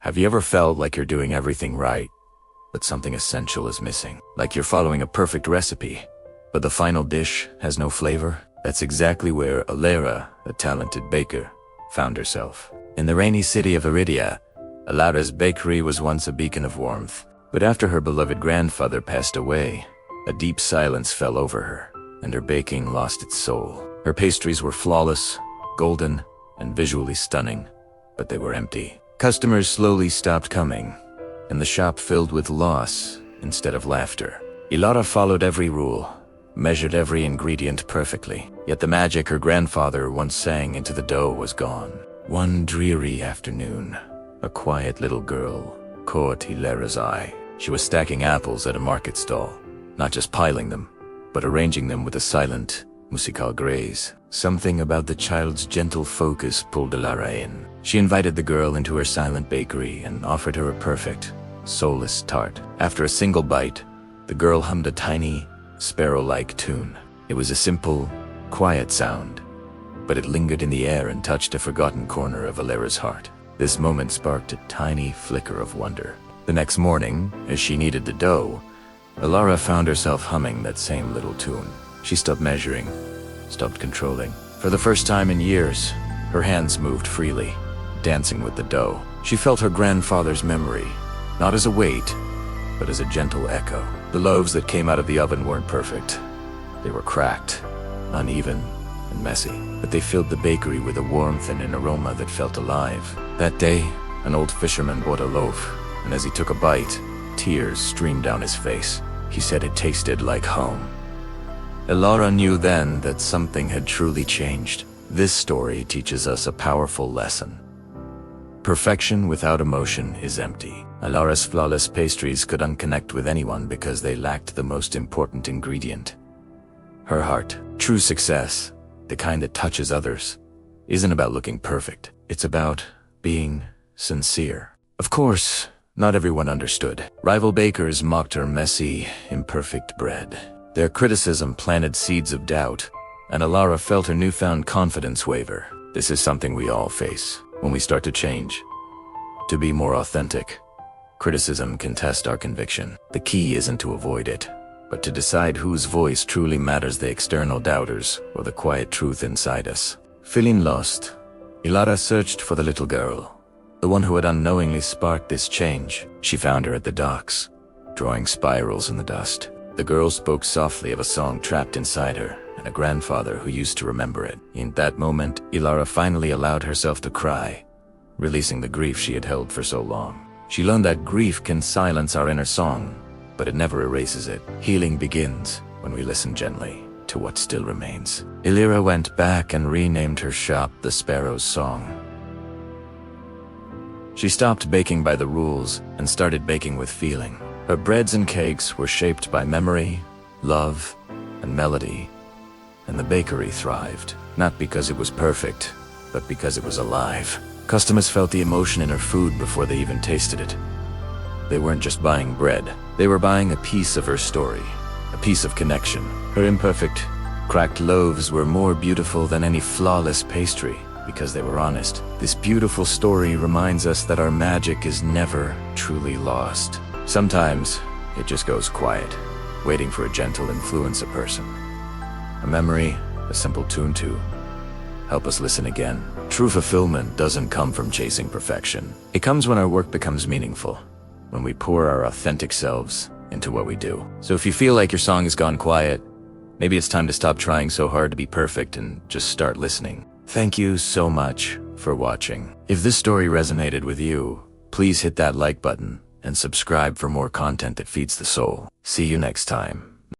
Have you ever felt like you're doing everything right, but something essential is missing? Like you're following a perfect recipe, but the final dish has no flavor? That's exactly where Alera, a talented baker, found herself. In the rainy city of Iridia, Alera's bakery was once a beacon of warmth. But after her beloved grandfather passed away, a deep silence fell over her, and her baking lost its soul. Her pastries were flawless, golden, and visually stunning, but they were empty. Customers slowly stopped coming, and the shop filled with loss instead of laughter. Ilara followed every rule, measured every ingredient perfectly, yet the magic her grandfather once sang into the dough was gone. One dreary afternoon, a quiet little girl caught Ilara's eye. She was stacking apples at a market stall, not just piling them, but arranging them with a silent, musical grace. Something about the child's gentle focus pulled Ilara in. She invited the girl into her silent bakery and offered her a perfect, soulless tart. After a single bite, the girl hummed a tiny, sparrow-like tune. It was a simple, quiet sound, but it lingered in the air and touched a forgotten corner of Alera's heart. This moment sparked a tiny flicker of wonder. The next morning, as she kneaded the dough, Ilara found herself humming that same little tune. She stopped measuring, stopped controlling. For the first time in years, her hands moved freely, dancing with the dough. She felt her grandfather's memory, not as a weight, but as a gentle echo. The loaves that came out of the oven weren't perfect. They were cracked, uneven, and messy, but they filled the bakery with a warmth and an aroma that felt alive. That day, an old fisherman bought a loaf, and as he took a bite, tears streamed down his face. He said it tasted like home. Ilara knew then that something had truly changed. This story teaches us a powerful lesson. Perfection without emotion is empty. Ilara's flawless pastries could unconnect with anyone because they lacked the most important ingredient: her heart. True success, the kind that touches others, isn't about looking perfect. It's about being sincere. Of course, not everyone understood. Rival bakers mocked her messy, imperfect bread. Their criticism planted seeds of doubt, and Ilara felt her newfound confidence waver. This is something we all face when we start to change, to be more authentic. Criticism can test our conviction. The key isn't to avoid it, but to decide whose voice truly matters, the external doubters or the quiet truth inside us. Feeling lost, Ilara searched for the little girl, the one who had unknowingly sparked this change. She found her at the docks, drawing spirals in the dust. The girl spoke softly of a song trapped inside her, and a grandfather who used to remember it. In that moment, Ilara finally allowed herself to cry, releasing the grief she had held for so long. She learned that grief can silence our inner song, but it never erases it. Healing begins when we listen gently to what still remains. Ilara went back and renamed her shop the Sparrow's Song. She stopped baking by the rules and started baking with feeling. Her breads and cakes were shaped by memory, love, and melody, and the bakery thrived, not because it was perfect, but because it was alive. Customers felt the emotion in her food before they even tasted it. They weren't just buying bread, they were buying a piece of her story, a piece of connection. Her imperfect, cracked loaves were more beautiful than any flawless pastry because they were honest. This beautiful story reminds us that our magic is never truly lost. Sometimes it just goes quiet, waiting for a gentle influence, a person, a memory, a simple tune to help us listen again. True fulfillment doesn't come from chasing perfection. It comes when our work becomes meaningful, when we pour our authentic selves into what we do. So if you feel like your song has gone quiet, maybe it's time to stop trying so hard to be perfect and just start listening. Thank you so much for watching. If this story resonated with you, please hit that like button and subscribe for more content that feeds the soul. See you next time.